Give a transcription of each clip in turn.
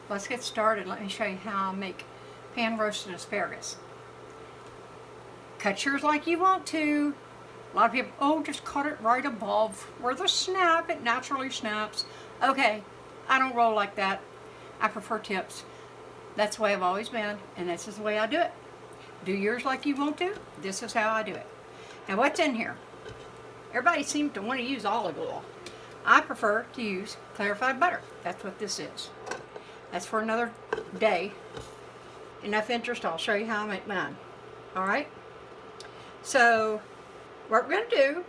let's get started. Let me show you how I make pan roasted asparagus. Cut yours like you want to. A lot of people, oh, just cut it right above where the snap, it naturally snaps. Okay, I don't roll like that. I prefer tips. That's the way I've always been, and this is the way I do it. Do yours like you want to. This is how I do it. Now what's in here? Everybody seems to want to use olive oil. I prefer to use clarified butter. That's what this is. That's for another day. Enough interest, I'll show you how I make mine. Alright? So, what we're going to do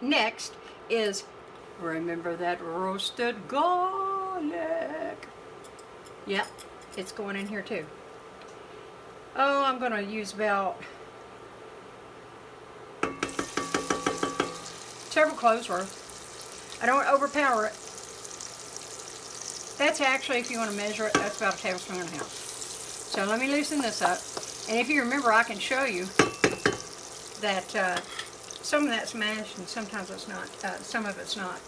next is, remember that roasted garlic. Yep, it's going in here too. Oh, I'm going to use about several cloves worth. I don't overpower it. That's actually, if you want to measure it, that's about a tablespoon and a half. So let me loosen this up. And if you remember, I can show you that some of that's mashed and sometimes it's not. Some of it's not.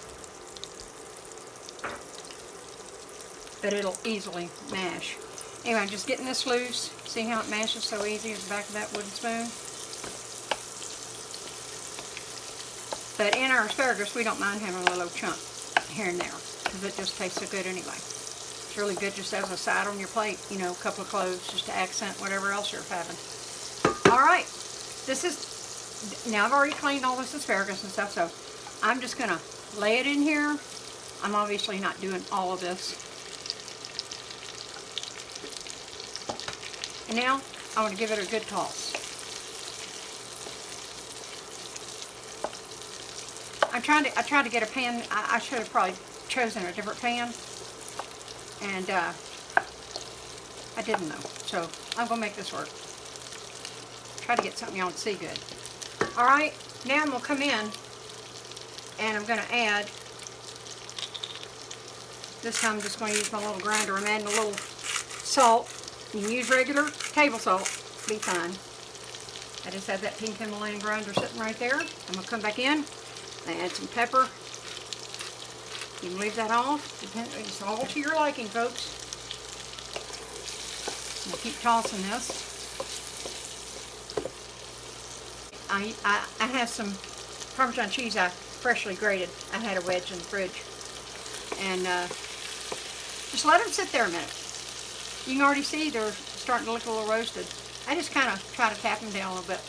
But it'll easily mash. Anyway, I'm just getting this loose. See how it mashes so easy at the back of that wooden spoon? But in our asparagus, we don't mind having a little chunk here and there, because it just tastes so good anyway. It's really good just as a side on your plate, you know, a couple of cloves just to accent whatever else you're having. Alright, this is, now I've already cleaned all this asparagus and stuff, so I'm just going to lay it in here. I'm obviously not doing all of this. And now, I want to give it a good toss. I tried to get a pan. I should have probably chosen a different pan, and I didn't know. So I'm gonna make this work. Try to get something y'all can see good. All right, now I'm gonna come in, and I'm gonna add. This time I'm just gonna use my little grinder. I'm adding a little salt. You can use regular table salt. Be fine. I just have that pink Himalayan grinder sitting right there. I'm gonna come back in. I add some pepper. You can leave that off. It's all to your liking, folks. I'll keep tossing this. I have some Parmesan cheese I freshly grated. I had a wedge in the fridge. And just let them sit there a minute. You can already see they're starting to look a little roasted. I just kind of try to tap them down a little bit.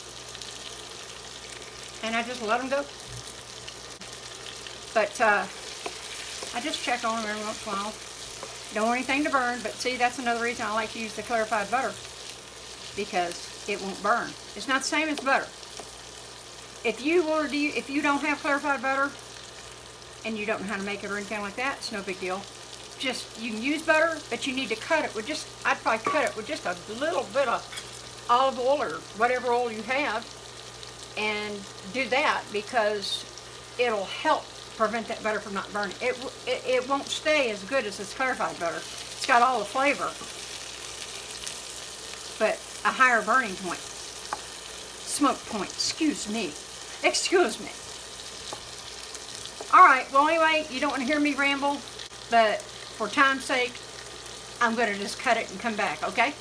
And I just let them go. But I just check on them every once in a while. Don't want anything to burn, but see, that's another reason I like to use the clarified butter, because it won't burn. It's not the same as butter. If you don't have clarified butter and you don't know how to make it or anything like that, it's no big deal. Just, you can use butter, but you need to cut it with just, I'd probably cut it with just a little bit of olive oil or whatever oil you have, and do that because it'll help prevent that butter from not burning. It won't stay as good as this clarified butter. It's got all the flavor, but a higher burning point. Smoke point, excuse me. Alright, well anyway, you don't want to hear me ramble, but for time's sake, I'm going to just cut it and come back, okay?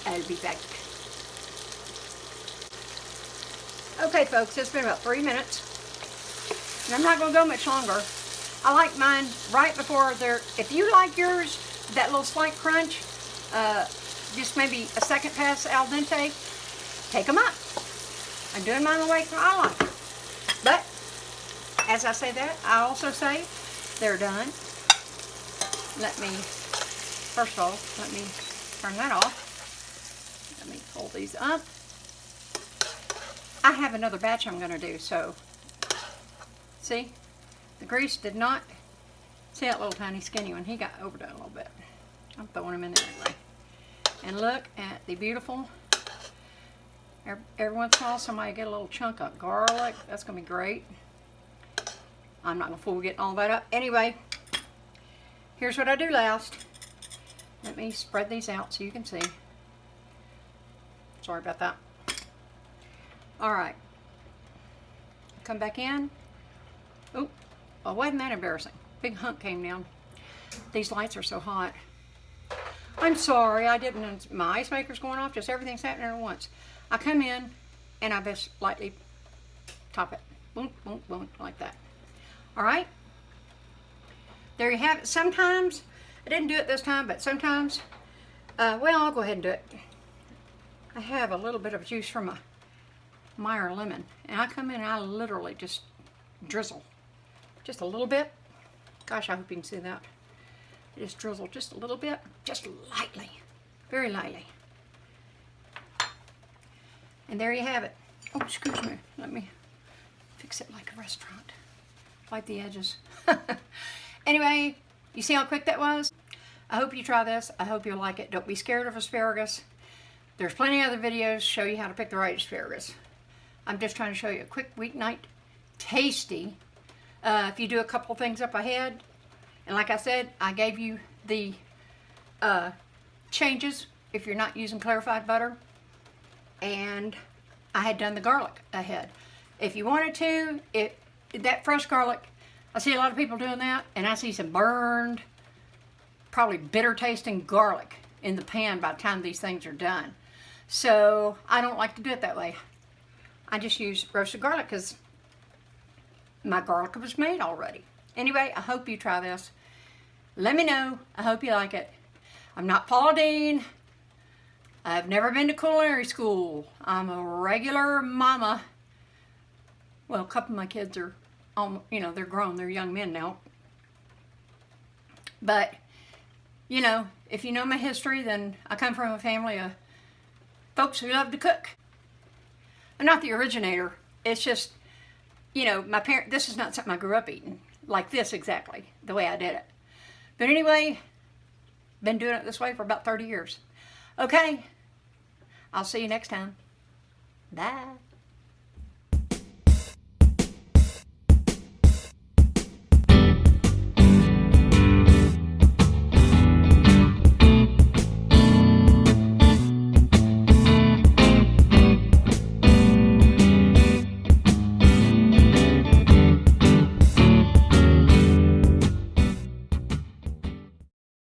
I'll be back. Okay folks, it's been about 3 minutes. And I'm not going to go much longer. I like mine right before they're, if you like yours, that little slight crunch, just maybe a second past al dente, take them up. I'm doing mine the way I like it. But, as I say that, I also say they're done. Let me, first of all, let me turn that off. Let me fold these up. I have another batch I'm going to do, so see, the grease did not, see that little tiny skinny one, he got overdone a little bit. I'm throwing him in there anyway. And look at the beautiful, every once in a while somebody get a little chunk of garlic, that's going to be great. I'm not going to fool getting all that up. Anyway, here's what I do last. Let me spread these out so you can see. Sorry about that. Alright, come back in. Oh, wasn't that embarrassing? Big hunk came down. These lights are so hot. I'm sorry, I didn't, my ice maker's going off, just everything's happening at once. I come in and I just lightly top it. Boom, boom, boom, like that. All right? There you have it. Sometimes, I didn't do it this time, but sometimes, well, I'll go ahead and do it. I have a little bit of juice from a Meyer lemon, and I come in and I literally just drizzle. Just a little bit. Gosh, I hope you can see that. I just drizzle just a little bit, just lightly, very lightly. And there you have it. Oh, excuse me. Let me fix it like a restaurant. Wipe the edges. Anyway, you see how quick that was? I hope you try this. I hope you'll like it. Don't be scared of asparagus. There's plenty of other videos show you how to pick the right asparagus. I'm just trying to show you a quick weeknight, tasty. If you do a couple things up ahead, and like I said, I gave you the changes if you're not using clarified butter, and I had done the garlic ahead. If you wanted to, that fresh garlic, I see a lot of people doing that, and I see some burned, probably bitter tasting garlic in the pan by the time these things are done. So I don't like to do it that way. I just use roasted garlic because my garlic was made already. Anyway, I hope you try this. Let me know. I hope you like it. I'm not Paula Deen. I've never been to culinary school. I'm a regular mama. Well, a couple of my kids are, they're grown. They're young men now. But, if you know my history, then I come from a family of folks who love to cook. I'm not the originator. It's just, my parents, this is not something I grew up eating. Like this exactly, the way I did it. But anyway, been doing it this way for about 30 years. Okay, I'll see you next time. Bye.